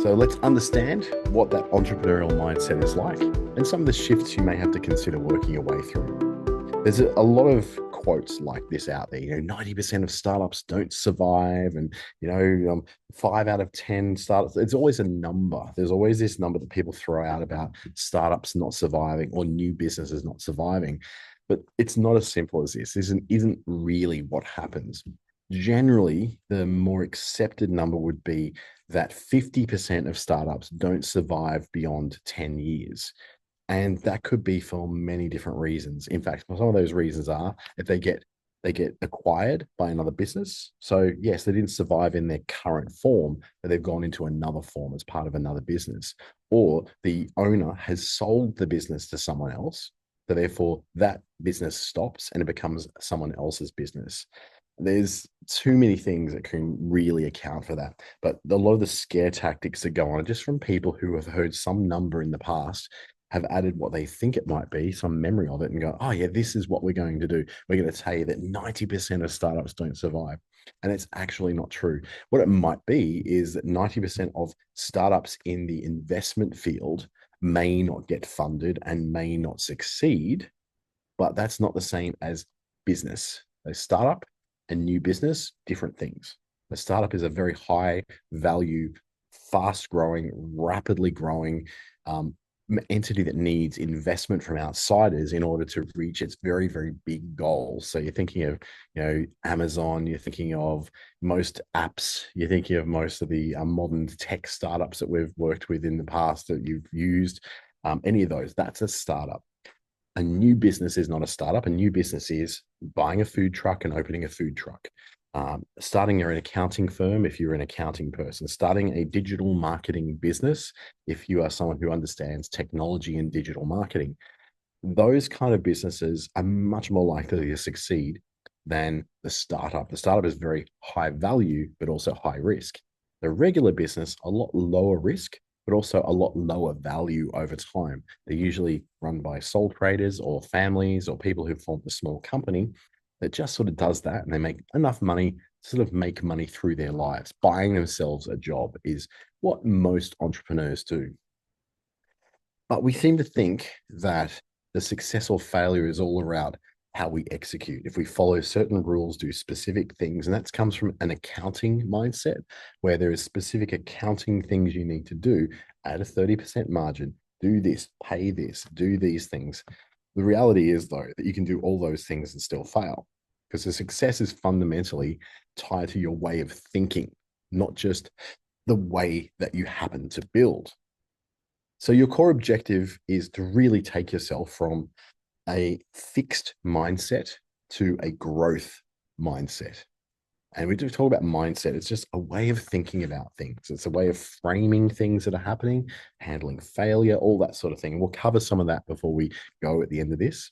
So let's understand what that entrepreneurial mindset is like and some of the shifts you may have to consider working your way through. There's a lot of quotes like this out there. 90% of startups don't survive, and 5 out of 10 startups. It's always a number. There's always this number that people throw out about startups not surviving or new businesses not surviving. But it's not as simple as this. This isn't really what happens. Generally, the more accepted number would be that 50% of startups don't survive beyond 10 years. And that could be for many different reasons. In fact, some of those reasons are if they get acquired by another business. So yes, they didn't survive in their current form, but they've gone into another form as part of another business. Or the owner has sold the business to someone else. So therefore that business stops and it becomes someone else's business. There's too many things that can really account for that. But a lot of the scare tactics that go on are just from people who have heard some number in the past, have added what they think it might be, some memory of it, and go, oh, yeah, this is what we're going to do. We're going to tell you that 90% of startups don't survive. And it's actually not true. What it might be is that 90% of startups in the investment field may not get funded and may not succeed, but that's not the same as business. A startup and new business, different things. A startup is a very high value, fast growing, rapidly growing entity that needs investment from outsiders in order to reach its very, very big goals. So you're thinking of, Amazon, you're thinking of most apps, you're thinking of most of the modern tech startups that we've worked with in the past that you've used. Any of those, that's a startup. A new business is not a startup. A new business is buying a food truck and opening a food truck. Starting your own accounting firm if you're an accounting person, starting a digital marketing business if you are someone who understands technology and digital marketing. Those kind of businesses are much more likely to succeed than the startup. The startup is very high value, but also high risk. The regular business, a lot lower risk, but also a lot lower value over time. They're usually run by sole traders or families or people who formed a small company that just sort of does that, and they make enough money to sort of make money through their lives. Buying themselves a job is what most entrepreneurs do. But we seem to think that the success or failure is all around how we execute. If we follow certain rules, do specific things, and that comes from an accounting mindset where there is specific accounting things you need to do at a 30% margin, do this, pay this, do these things. The reality is, though, that you can do all those things and still fail because the success is fundamentally tied to your way of thinking, not just the way that you happen to build. So, your core objective is to really take yourself from a fixed mindset to a growth mindset. And we do talk about mindset. It's just a way of thinking about things. It's a way of framing things that are happening, handling failure, all that sort of thing. And we'll cover some of that before we go at the end of this.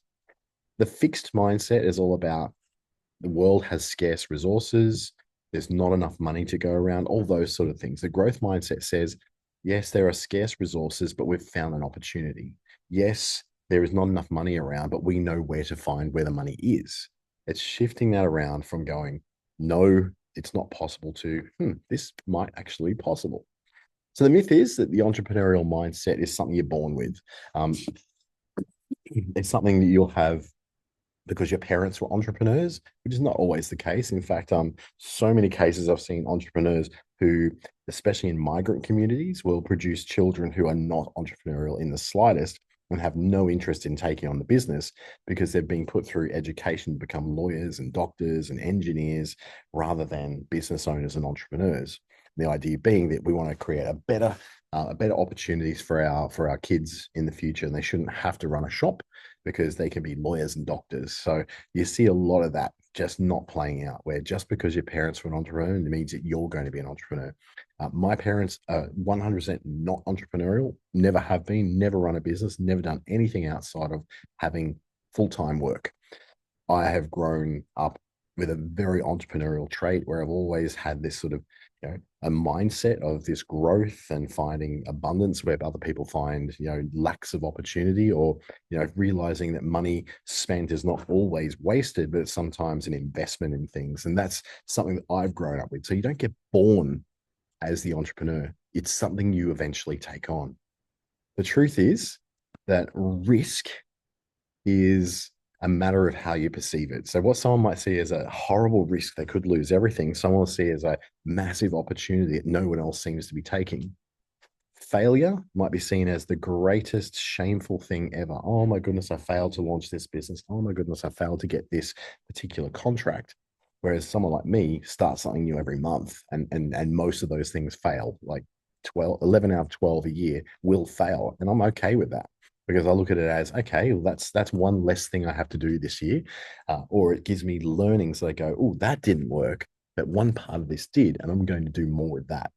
The fixed mindset is all about the world has scarce resources. There's not enough money to go around, all those sort of things. The growth mindset says, yes, there are scarce resources, but we've found an opportunity. Yes, there is not enough money around, but we know where to find where the money is. It's shifting that around from going, no, it's not possible to, this might actually be possible. So the myth is that the entrepreneurial mindset is something you're born with. It's something that you'll have because your parents were entrepreneurs, which is not always the case. In fact, so many cases I've seen entrepreneurs who, especially in migrant communities, will produce children who are not entrepreneurial in the slightest and have no interest in taking on the business because they've been put through education to become lawyers and doctors and engineers rather than business owners and entrepreneurs. The idea being that we want to create a better opportunities for our kids in the future, and they shouldn't have to run a shop because they can be lawyers and doctors. So you see a lot of that just not playing out, where just because your parents were an entrepreneur, it means that you're going to be an entrepreneur. My parents are 100% not entrepreneurial, never have been, never run a business, never done anything outside of having full-time work. I have grown up with a very entrepreneurial trait where I've always had this sort of, a mindset of this growth and finding abundance where other people find, lacks of opportunity, or, realizing that money spent is not always wasted, but it's sometimes an investment in things. And that's something that I've grown up with. So you don't get born as the entrepreneur. it's something you eventually take on. The truth is that risk is a matter of how you perceive it. So, what someone might see as a horrible risk, they could lose everything, someone will see as a massive opportunity that no one else seems to be taking. Failure might be seen as the greatest shameful thing ever. Oh my goodness, I failed to launch this business. Oh my goodness, I failed to get this particular contract. Whereas someone like me starts something new every month, and most of those things fail. Like 12, 11 out of 12 a year will fail. And I'm okay with that because I look at it as, okay, well, that's one less thing I have to do this year. Or it gives me learning. So I go, oh, that didn't work, but one part of this did, and I'm going to do more with that.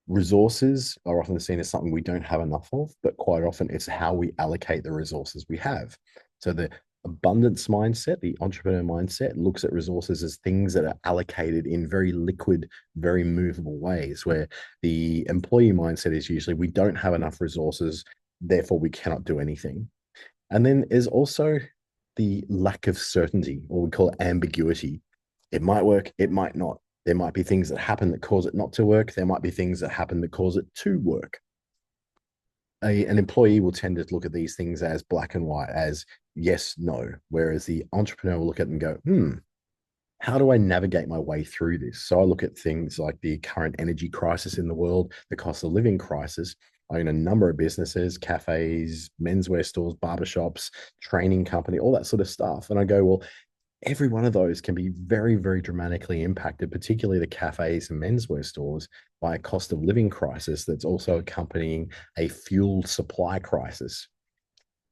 Resources are often seen as something we don't have enough of, but quite often it's how we allocate the resources we have. So the abundance mindset, the entrepreneur mindset, looks at resources as things that are allocated in very liquid, very movable ways, where the employee mindset is usually we don't have enough resources, therefore we cannot do anything. And then there's also the lack of certainty, or we call it ambiguity. It might work, it might not. There might be things that happen that cause it not to work. There might be things that happen that cause it to work. An employee will tend to look at these things as black and white, as yes, no. Whereas the entrepreneur will look at them and go, how do I navigate my way through this? So I look at things like the current energy crisis in the world, the cost of living crisis. I own a number of businesses, cafes, menswear stores, barbershops, training company, all that sort of stuff. And I go, well, every one of those can be very, very dramatically impacted, particularly the cafes and menswear stores, by a cost of living crisis that's also accompanying a fuel supply crisis.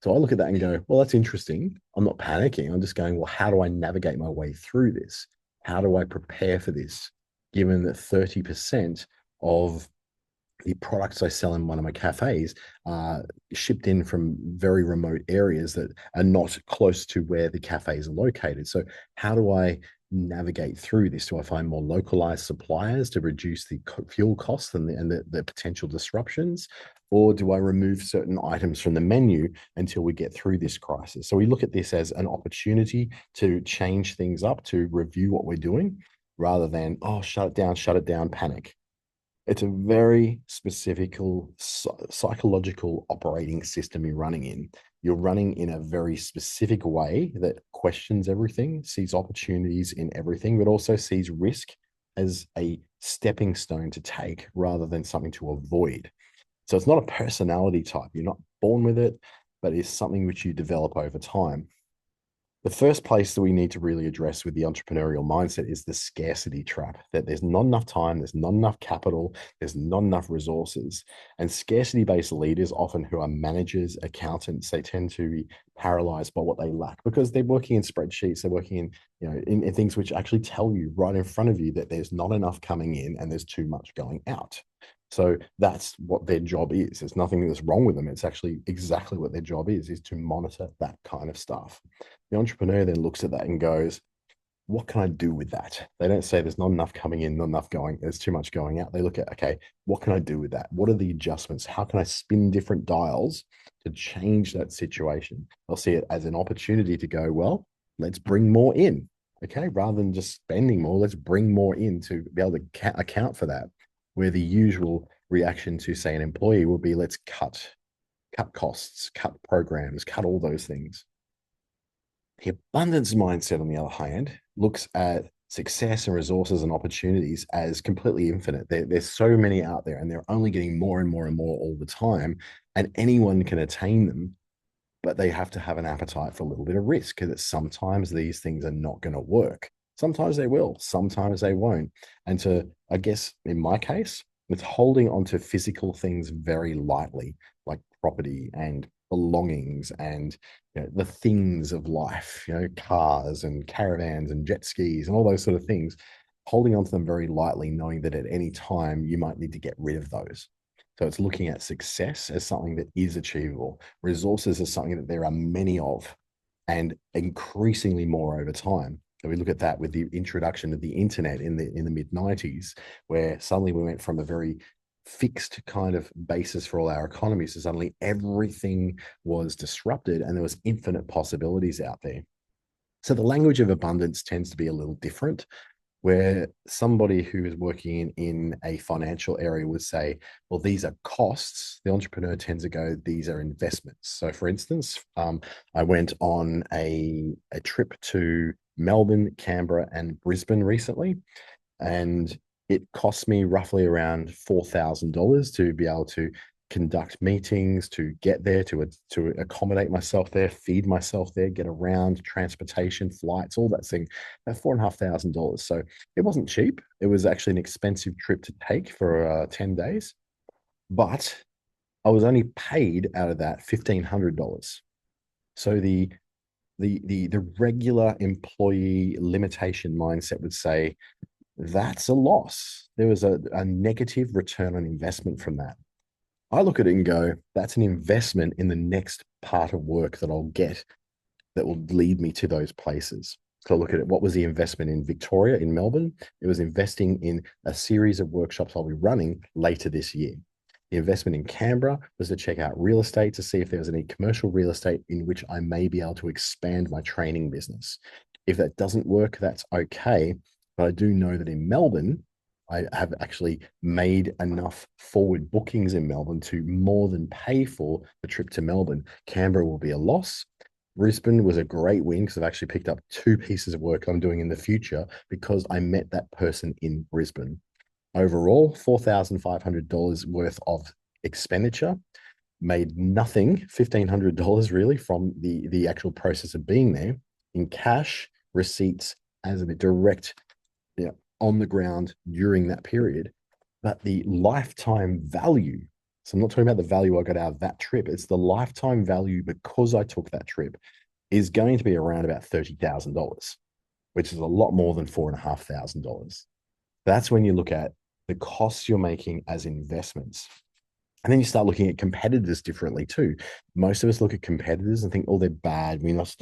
So I look at that and go, well, that's interesting. I'm not panicking. I'm just going, well, how do I navigate my way through this? How do I prepare for this? Given that 30% of the products I sell in one of my cafes are shipped in from very remote areas that are not close to where the cafes are located. So, how do I navigate through this? Do I find more localized suppliers to reduce the fuel costs and the potential disruptions? Or do I remove certain items from the menu until we get through this crisis? So, we look at this as an opportunity to change things up, to review what we're doing rather than, oh, shut it down, panic. It's a very specific psychological operating system you're running in. You're running in a very specific way that questions everything, sees opportunities in everything, but also sees risk as a stepping stone to take rather than something to avoid. So it's not a personality type. You're not born with it, but it's something which you develop over time. The first place that we need to really address with the entrepreneurial mindset is the scarcity trap, that there's not enough time, there's not enough capital, there's not enough resources. And scarcity based leaders, often who are managers, accountants, they tend to be paralyzed by what they lack because they're working in spreadsheets, they're working in, in things which actually tell you right in front of you that there's not enough coming in and there's too much going out. So that's what their job is. There's nothing that's wrong with them. It's actually exactly what their job is to monitor that kind of stuff. The entrepreneur then looks at that and goes, what can I do with that? They don't say there's not enough coming in, not enough going, there's too much going out. They look at, okay, what can I do with that? What are the adjustments? How can I spin different dials to change that situation? They'll see it as an opportunity to go, well, let's bring more in. Okay, rather than just spending more, let's bring more in to be able to account for that. Where the usual reaction to, say, an employee will be, let's cut costs, cut programs, cut all those things. The abundance mindset, on the other hand, looks at success and resources and opportunities as completely infinite. There's so many out there, and they're only getting more and more and more all the time, and anyone can attain them, but they have to have an appetite for a little bit of risk because sometimes these things are not going to work. Sometimes they will, sometimes they won't. And I guess in my case, it's holding onto physical things very lightly, like property and belongings and the things of life, cars and caravans and jet skis and all those sort of things, holding onto them very lightly, knowing that at any time you might need to get rid of those. So it's looking at success as something that is achievable, resources as something that there are many of, and increasingly more over time. So we look at that with the introduction of the internet in the mid-90s, where suddenly we went from a very fixed kind of basis for all our economies to suddenly everything was disrupted and there was infinite possibilities out there. So the language of abundance tends to be a little different. where somebody who is working in a financial area would say, well, these are costs. The entrepreneur tends to go, these are investments. So, for instance, I went on a trip to Melbourne, Canberra, and Brisbane recently, and it cost me roughly around $4,000 to be able to conduct meetings, to get there, to accommodate myself there, feed myself there, get around, transportation, flights, all that thing, about $4,500. So it wasn't cheap. It was actually an expensive trip to take for 10 days, but I was only paid out of that $1,500. So the regular employee limitation mindset would say that's a loss. There was a negative return on investment from that. I look at it and go, that's an investment in the next part of work that I'll get that will lead me to those places. So look at it. What was the investment in Victoria, in Melbourne? It was investing in a series of workshops I'll be running later this year. The investment in Canberra was to check out real estate to see if there was any commercial real estate in which I may be able to expand my training business. If that doesn't work, that's okay. But I do know that in Melbourne, I have actually made enough forward bookings in Melbourne to more than pay for the trip to Melbourne. Canberra will be a loss. Brisbane was a great win because I've actually picked up two pieces of work I'm doing in the future because I met that person in Brisbane. Overall, $4,500 worth of expenditure, made nothing, $1,500 really from the actual process of being there in cash, receipts as a direct, you know, on the ground during that period. But the lifetime value, so I'm not talking about the value I got out of that trip, it's the lifetime value because I took that trip, is going to be around about $30,000, which is a lot more than $4,500. That's when you look at the costs you're making as investments. And then you start looking at competitors differently too. Most of us look at competitors and think, oh, they're bad. We have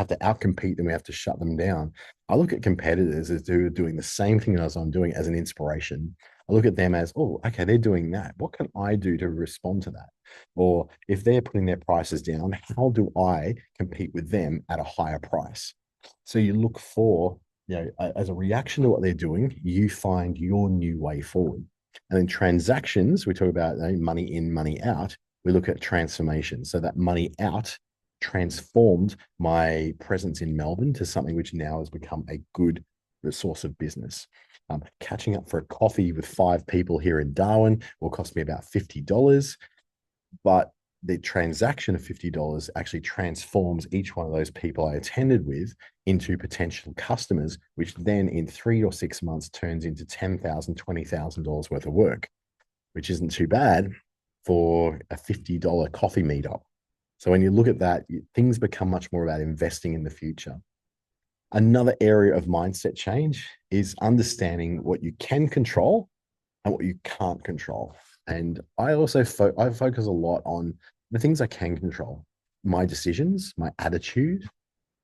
to outcompete them. We have to shut them down. I look at competitors as who are doing the same thing as I'm doing as an inspiration. I look at them as, oh, okay, they're doing that. What can I do to respond to that? Or if they're putting their prices down, how do I compete with them at a higher price? So you look for, as a reaction to what they're doing, you find your new way forward. And then transactions, we talk about money in, money out. We look at transformation. So that money out transformed my presence in Melbourne to something which now has become a good source of business. Catching up for a coffee with 5 people here in Darwin will cost me about $50, but the transaction of $50 actually transforms each one of those people I attended with into potential customers, which then in 3 or 6 months turns into $10,000, $20,000 worth of work, which isn't too bad for a $50 coffee meetup. So when you look at that, things become much more about investing in the future. Another area of mindset change is understanding what you can control and what you can't control. And I also I focus a lot on the things I can control: my decisions, my attitude,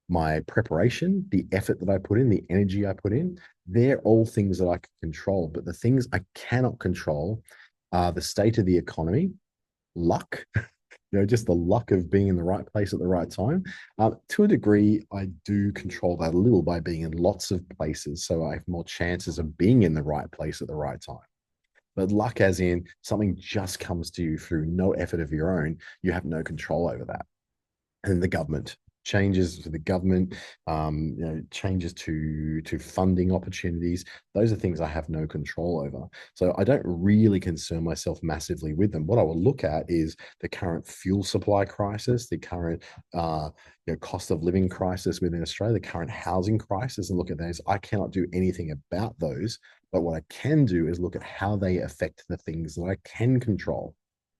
my preparation, the effort that I put in, the energy I put in. They're all things that I can control. But the things I cannot control are the state of the economy, luck, just the luck of being in the right place at the right time. To a degree, I do control that a little by being in lots of places. So I have more chances of being in the right place at the right time. But luck, as in something just comes to you through no effort of your own, you have no control over that. And the government, changes to the government, changes to funding opportunities. Those are things I have no control over. So I don't really concern myself massively with them. What I will look at is the current fuel supply crisis, the current cost of living crisis within Australia, the current housing crisis, and look at those. I cannot do anything about those, but what I can do is look at how they affect the things that I can control,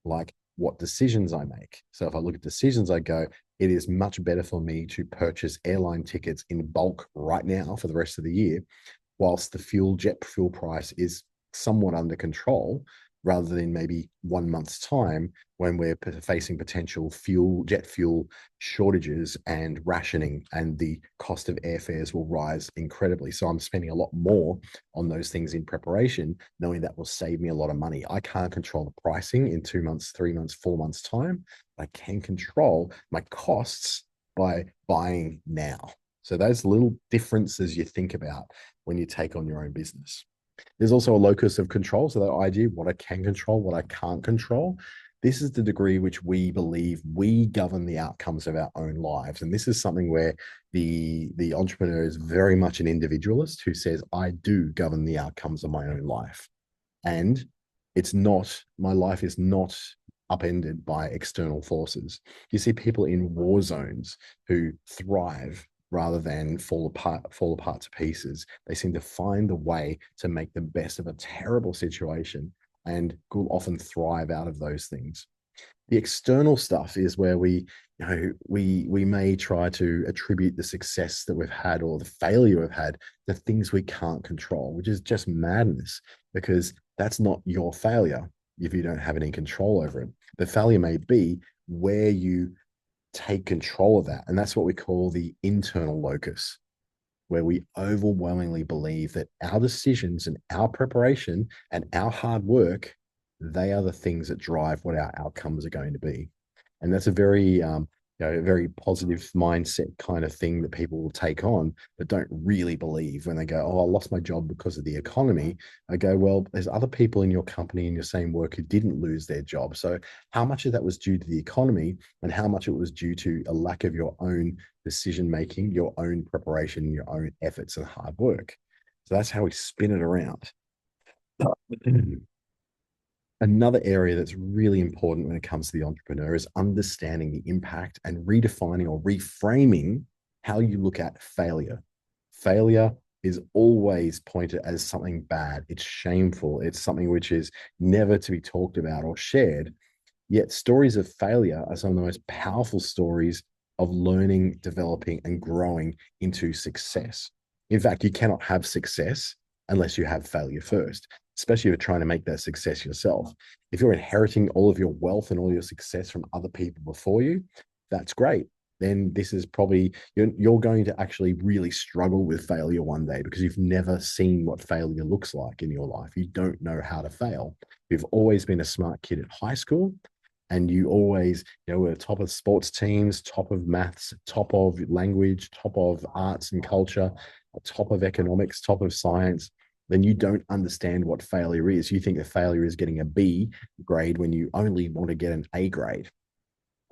like what decisions I make. So if I look at decisions, I go, it is much better for me to purchase airline tickets in bulk right now for the rest of the year, whilst the jet fuel price is somewhat under control, rather than maybe 1 month's time when we're facing potential jet fuel shortages and rationing, and the cost of airfares will rise incredibly. So I'm spending a lot more on those things in preparation, knowing that will save me a lot of money. I can't control the pricing in 2 months, 3 months, 4 months' time. I can control my costs by buying now. So those little differences you think about when you take on your own business. There's also a locus of control. So that idea, what I can control, what I can't control. This is the degree which we believe we govern the outcomes of our own lives. And this is something where the entrepreneur is very much an individualist who says, I do govern the outcomes of my own life. And it's not, my life is not upended by external forces. You see people in war zones who thrive rather than fall apart to pieces. They seem to find a way to make the best of a terrible situation and will often thrive out of those things. The external stuff is where we may try to attribute the success that we've had or the failure we've had to things we can't control, which is just madness because that's not your failure if you don't have any control over it. The failure may be where you take control of that, and that's what we call the internal locus, where we overwhelmingly believe that our decisions and our preparation and our hard work, they are the things that drive what our outcomes are going to be. And that's a very a very positive mindset kind of thing that people will take on, but don't really believe when they go, "Oh, I lost my job because of the economy." I go, "Well, there's other people in your company in your same work who didn't lose their job. So, how much of that was due to the economy, and how much it was due to a lack of your own decision making, your own preparation, your own efforts and hard work?" So that's how we spin it around. Another area that's really important when it comes to the entrepreneur is understanding the impact and redefining or reframing how you look at failure. Failure is always pointed as something bad. It's shameful. It's something which is never to be talked about or shared. Yet stories of failure are some of the most powerful stories of learning, developing, and growing into success. In fact, you cannot have success unless you have failure first, especially if you're trying to make that success yourself. If you're inheriting all of your wealth and all your success from other people before you, that's great. Then this is probably, you're going to actually really struggle with failure one day because you've never seen what failure looks like in your life. You don't know how to fail. You've always been a smart kid at high school, and you always, were top of sports teams, top of maths, top of language, top of arts and culture, top of economics, top of science, then you don't understand what failure is. You think that failure is getting a B grade when you only want to get an A grade.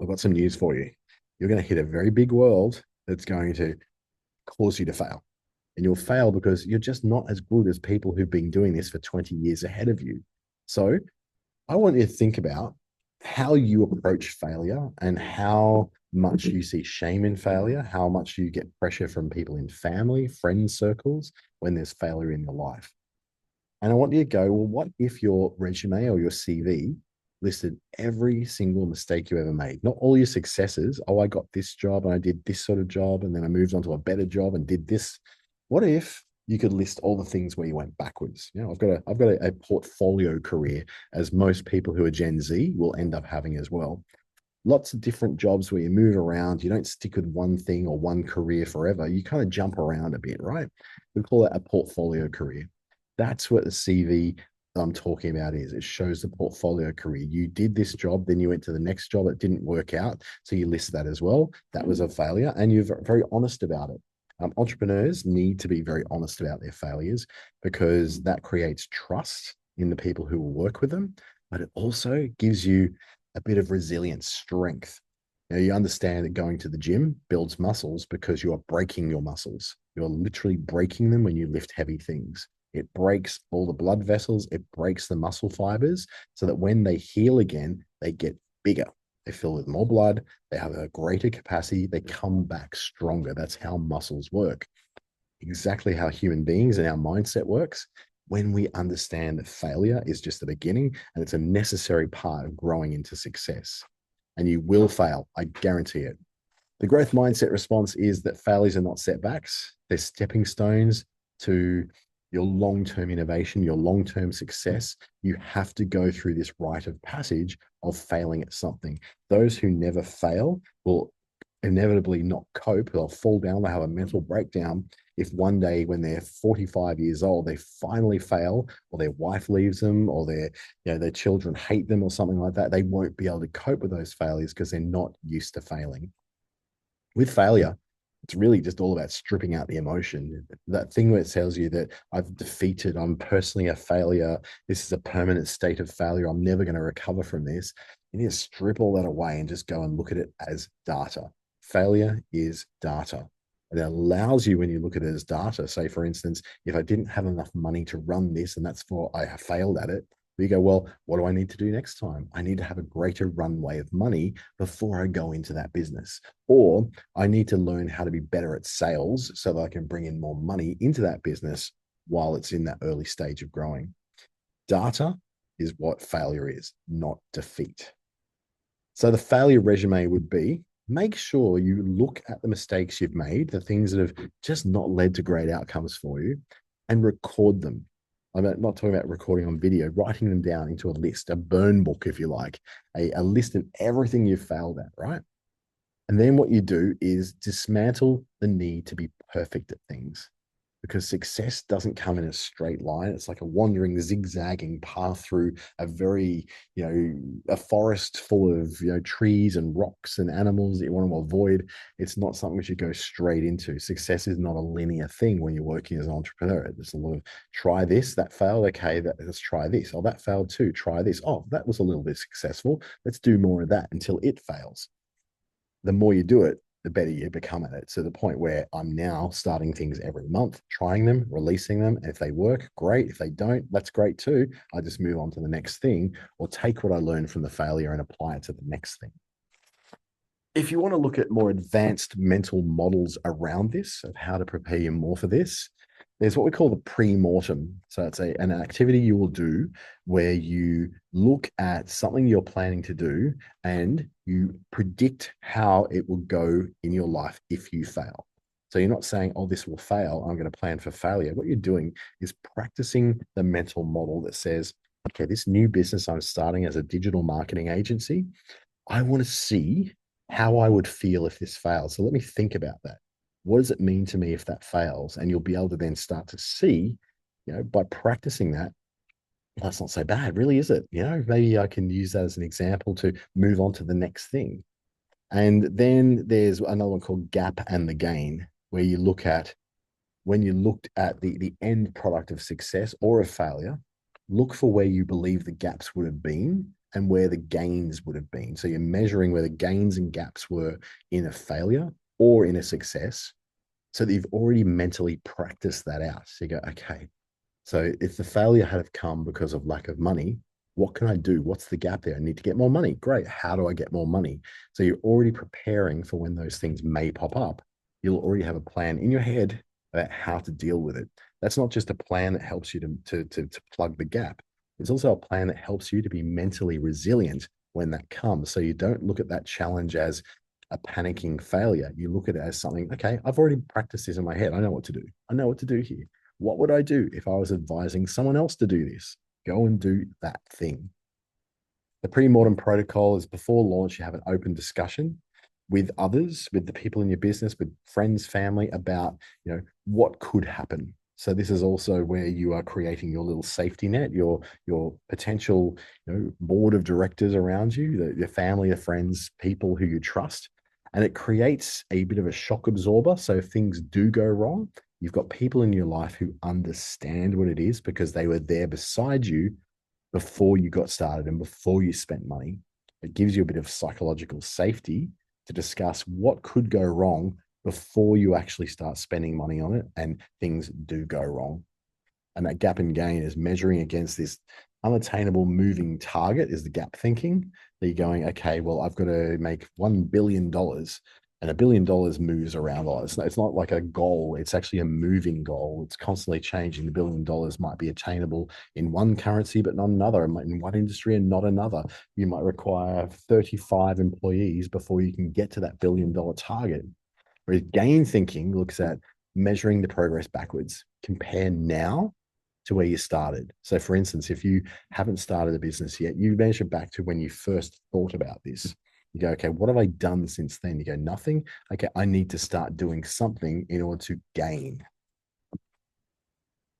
I've got some news for you. You're going to hit a very big world that's going to cause you to fail. And you'll fail because you're just not as good as people who've been doing this for 20 years ahead of you. So I want you to think about how you approach failure and how much you see shame in failure, how much you get pressure from people in family, friend circles when there's failure in your life. And I want you to go, well, what if your resume or your CV listed every single mistake you ever made? Not all your successes. Oh, I got this job and I did this sort of job, and then I moved on to a better job and did this. What if you could list all the things where you went backwards? I've got a portfolio career, as most people who are Gen Z will end up having as well. Lots of different jobs where you move around. You don't stick with one thing or one career forever. You kind of jump around a bit, right? We call it a portfolio career. That's what the CV I'm talking about is. It shows the portfolio career. You did this job, then you went to the next job. It didn't work out. So you list that as well. That was a failure. And you're very honest about it. Entrepreneurs need to be very honest about their failures because that creates trust in the people who will work with them, but it also gives you a bit of resilience, strength. You understand that going to the gym builds muscles because you are breaking your muscles. You're literally breaking them when you lift heavy things. It breaks all the blood vessels, it breaks the muscle fibers so that when they heal again, they get bigger. They fill with more blood, they have a greater capacity, they come back stronger. That's how muscles work. Exactly how human beings and our mindset works when we understand that failure is just the beginning and it's a necessary part of growing into success. And you will fail, I guarantee it. The growth mindset response is that failures are not setbacks, they're stepping stones to your long-term innovation, your long-term success. You have to go through this rite of passage of failing at something. Those who never fail will inevitably not cope. They'll fall down, they'll have a mental breakdown if one day when they're 45 years old, they finally fail, or their wife leaves them, or their children hate them or something like that. They won't be able to cope with those failures because they're not used to failing. With failure, It's really just all about stripping out the emotion. That thing where it tells you that I've defeated, I'm personally a failure. This is a permanent state of failure. I'm never going to recover from this. You need to strip all that away and just go and look at it as data. Failure is data. It allows you, when you look at it as data, say, for instance, if I didn't have enough money to run this and that's for I have failed at it, you go, well, what do I need to do next time? I need to have a greater runway of money before I go into that business. Or I need to learn how to be better at sales so that I can bring in more money into that business while it's in that early stage of growing. Data is what failure is, not defeat. So the failure resume would be, make sure you look at the mistakes you've made, the things that have just not led to great outcomes for you, and record them. I'm not talking about recording on video, writing them down into a list, a burn book, if you like, a list of everything you've failed at, right? And then what you do is dismantle the need to be perfect at things, because success doesn't come in a straight line. It's like a wandering, zigzagging path through a very, a forest full of, trees and rocks and animals that you want to avoid. It's not something which you go straight into. Success is not a linear thing when you're working as an entrepreneur. There's a lot of try this, that failed. Okay, let's try this. Oh, that failed too. Try this. Oh, that was a little bit successful. Let's do more of that until it fails. The more you do it, the better you become at it. To the point where I'm now starting things every month, trying them, releasing them. And if they work, great. If they don't, that's great too. I just move on to the next thing, or take what I learned from the failure and apply it to the next thing. If you want to look at more advanced mental models around this, of how to prepare you more for this, there's what we call the pre-mortem. So it's an activity you will do where you look at something you're planning to do and you predict how it will go in your life if you fail. So you're not saying, oh, this will fail, I'm going to plan for failure. What you're doing is practicing the mental model that says, okay, this new business I'm starting as a digital marketing agency, I want to see how I would feel if this fails. So let me think about that. What does it mean to me if that fails? And you'll be able to then start to see, by practicing that, that's not so bad, really, is it? Maybe I can use that as an example to move on to the next thing. And then there's another one called gap and the gain, where you look at, when you looked at the end product of success or of failure, look for where you believe the gaps would have been and where the gains would have been. So you're measuring where the gains and gaps were in a failure or in a success, so that you've already mentally practiced that out. So you go, okay, so if the failure had come because of lack of money, what can I do? What's the gap there? I need to get more money. Great. How do I get more money? So you're already preparing for when those things may pop up. You'll already have a plan in your head about how to deal with it. That's not just a plan that helps you to plug the gap. It's also a plan that helps you to be mentally resilient when that comes. So you don't look at that challenge as a panicking failure. You look at it as something, okay, I've already practiced this in my head. I know what to do. I know what to do here. What would I do if I was advising someone else to do this? Go and do that thing. The pre-mortem protocol is, before launch, you have an open discussion with others, with the people in your business, with friends, family, about, what could happen. So this is also where you are creating your little safety net, your potential, board of directors around you, your family, your friends, people who you trust. And it creates a bit of a shock absorber. So if things do go wrong, you've got people in your life who understand what it is, because they were there beside you before you got started and before you spent money. It gives you a bit of psychological safety to discuss what could go wrong before you actually start spending money on it and things do go wrong. And that gap and gain is measuring against this unattainable moving target, is the gap thinking. That you're going, okay, well, I've got to make $1 billion, and $1 billion moves around a lot. It's not like a goal. It's actually a moving goal. It's constantly changing. The $1 billion might be attainable in one currency, but not another, in one industry and not another. You might require 35 employees before you can get to that $1 billion target. Whereas gain thinking looks at measuring the progress backwards. Compare now to where you started. So for instance, if you haven't started a business yet, you measure back to when you first thought about this. You go, okay, what have I done since then? You go, nothing. Okay, I need to start doing something in order to gain.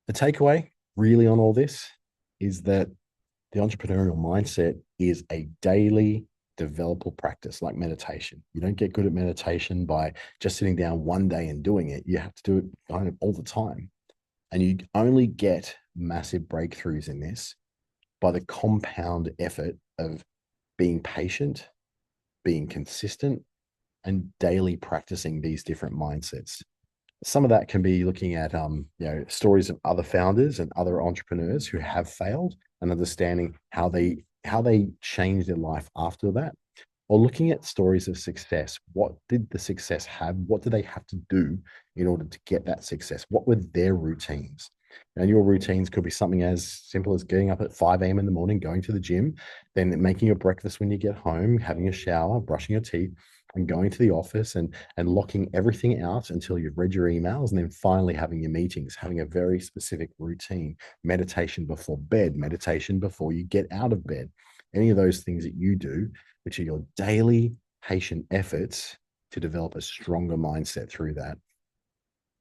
The takeaway really on all this is that the entrepreneurial mindset is a daily develop or practice, like meditation. You don't get good at meditation by just sitting down one day and doing it. You have to do it kind of all the time. And you only get massive breakthroughs in this by the compound effort of being patient, being consistent, and daily practicing these different mindsets. Some of that can be looking at stories of other founders and other entrepreneurs who have failed and understanding how they changed their life after that, or looking at stories of success. What did the success have? What do they have to do in order to get that success? What were their routines? And your routines could be something as simple as getting up at 5 a.m. in the morning, going to the gym, then making your breakfast when you get home, having a shower, brushing your teeth, and going to the office and locking everything out until you've read your emails, and then finally having your meetings, having a very specific routine, meditation before bed, meditation before you get out of bed, any of those things that you do, which are your daily patient efforts to develop a stronger mindset through that.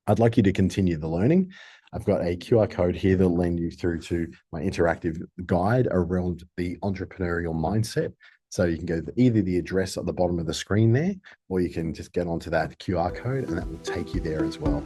I'd like you to continue the learning. I've got a QR code here that'll lend you through to my interactive guide around the entrepreneurial mindset. So you can go to either the address at the bottom of the screen there, or you can just get onto that QR code and that will take you there as well.